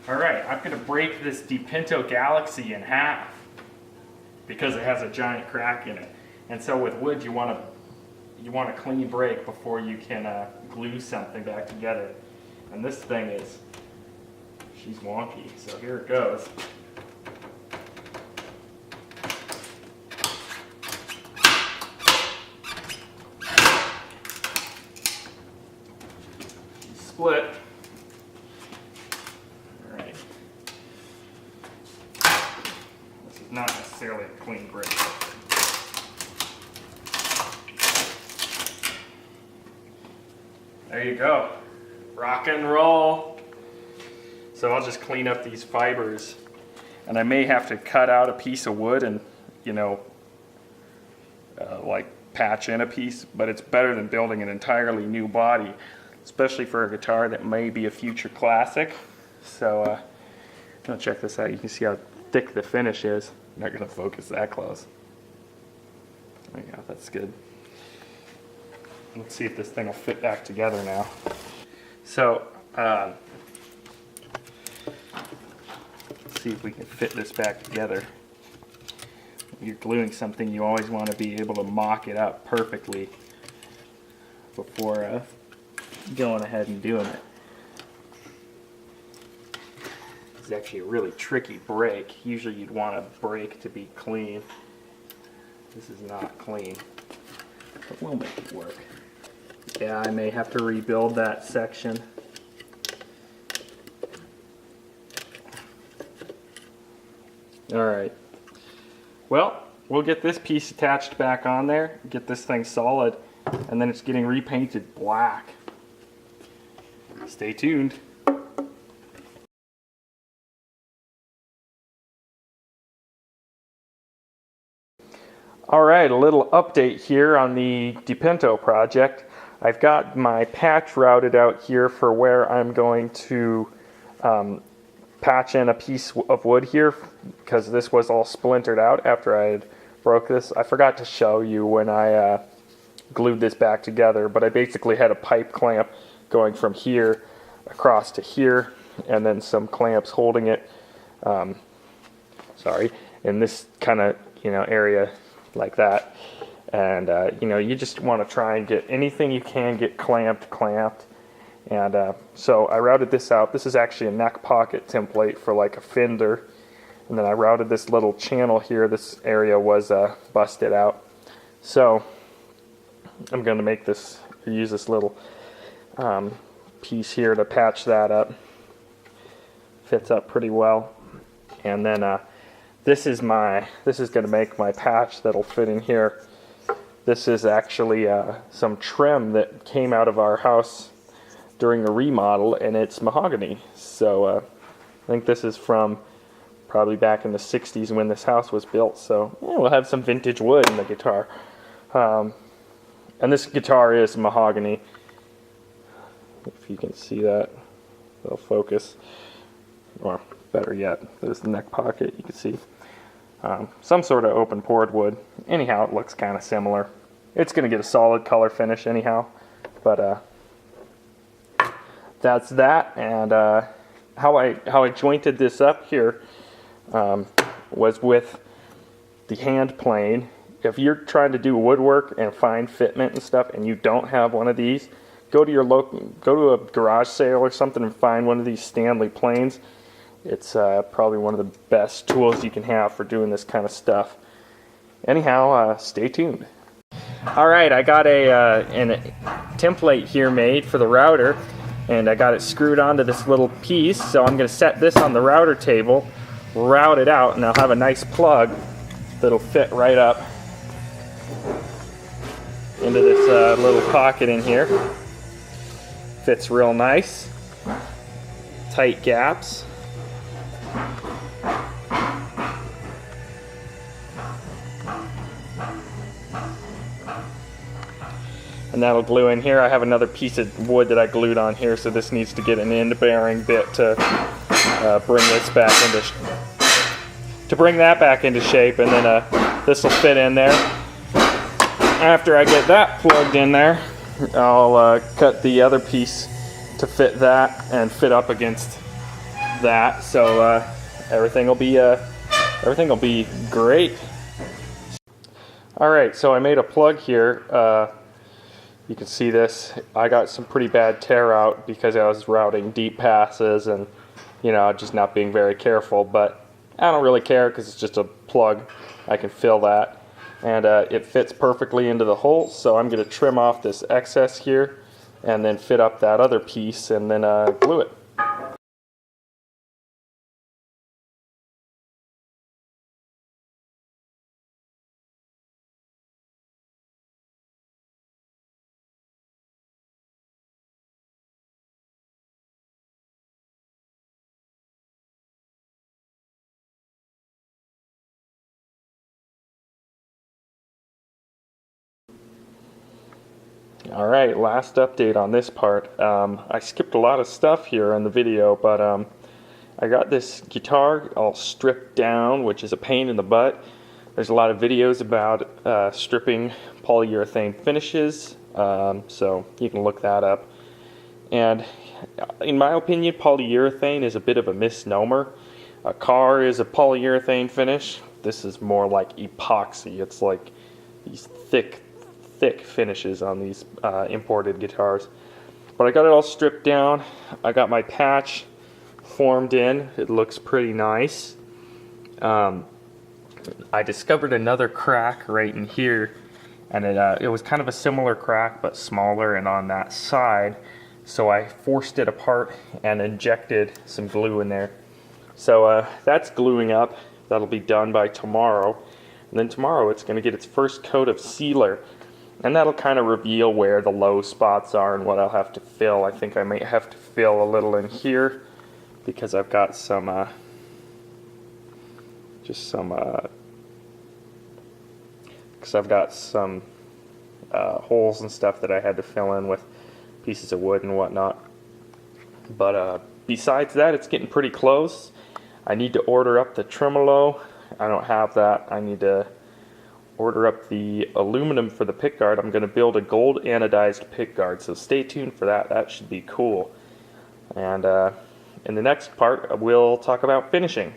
Alright, I'm going to break this Dipinto Galaxie in half because it has a giant crack in it. And so with wood you want a clean break before you can glue something back together. And this thing is, she's wonky, so here it goes. Split. Alright. This is not necessarily a clean break. There you go. Rock and roll. So I'll just clean up these fibers. And I may have to cut out a piece of wood and, like patch in a piece, but it's better than building an entirely new body, especially for a guitar that may be a future classic. So I'll check this out. You can see how thick the finish is. I'm not going to focus that close. There you go, that's good. Let's see if this thing will fit back together now. So, let's see if we can fit this back together. When you're gluing something, you always want to be able to mock it up perfectly before going ahead and doing it. It's actually a really tricky break. Usually you'd want a break to be clean. This is not clean, but we'll make it work. Yeah, I may have to rebuild that section. Alright. Well, we'll get this piece attached back on there, get this thing solid, and then it's getting repainted black. Stay tuned. Alright, a little update here on the Dipinto project. I've got my patch routed out here for where I'm going to patch in a piece of wood here, because this was all splintered out after I had broke this. I forgot to show you when I glued this back together, but I basically had a pipe clamp going from here across to here, and then some clamps holding it, in this kind of area like that. And you just want to try and get anything you can get clamped. And so I routed this out. This is actually a neck pocket template for like a fender. And then I routed this little channel here. This area was busted out. So I'm going to use this little piece here to patch that up. Fits up pretty well. And then this is going to make my patch that'll fit in here. This is actually some trim that came out of our house during a remodel, and it's mahogany. So I think this is from probably back in the 60s when this house was built. So yeah, we'll have some vintage wood in the guitar. And this guitar is mahogany. If you can see that, it'll focus. Or better yet, there's the neck pocket, you can see. Some sort of open pored wood. Anyhow, it looks kind of similar. It's going to get a solid color finish anyhow. But that's that. And how I jointed this up here was with the hand plane. If you're trying to do woodwork and find fitment and stuff, and you don't have one of these, go to a garage sale or something and find one of these Stanley planes. It's probably one of the best tools you can have for doing this kind of stuff. Anyhow, stay tuned. Alright, I got a template here made for the router, and I got it screwed onto this little piece, so I'm going to set this on the router table, route it out, and I'll have a nice plug that'll fit right up into this little pocket in here. Fits real nice. Tight gaps. And that'll glue in here. I have another piece of wood that I glued on here, so this needs to get an end bearing bit to bring that back into shape, and then this will fit in there. After I get that plugged in there, I'll cut the other piece to fit that and fit up against that, so everything will be great. All right, so I made a plug here. You can see this. I got some pretty bad tear out because I was routing deep passes and, you know, just not being very careful, but I don't really care because it's just a plug. I can fill that, and it fits perfectly into the hole, so I'm going to trim off this excess here and then fit up that other piece and then glue it. Alright, last update on this part. I skipped a lot of stuff here in the video, but I got this guitar all stripped down, which is a pain in the butt. There's a lot of videos about stripping polyurethane finishes, so you can look that up. And in my opinion, polyurethane is a bit of a misnomer. A car is a polyurethane finish. This is more like epoxy. It's like these thick finishes on these imported guitars. But I got it all stripped down. I got my patch formed in. It looks pretty nice. I discovered another crack right in here, and it was kind of a similar crack but smaller and on that side, so I forced it apart and injected some glue in there. So that's gluing up. That'll be done by tomorrow, and then tomorrow it's going to get its first coat of sealer. And that'll kind of reveal where the low spots are and what I'll have to fill. I think I might have to fill a little in here because I've got some, because I've got some holes and stuff that I had to fill in with pieces of wood and whatnot. But besides that, it's getting pretty close. I need to order up the tremolo. I don't have that. I need to order up the aluminum for the pickguard. I'm going to build a gold anodized pickguard, so stay tuned for that. That should be cool. And in the next part, we'll talk about finishing.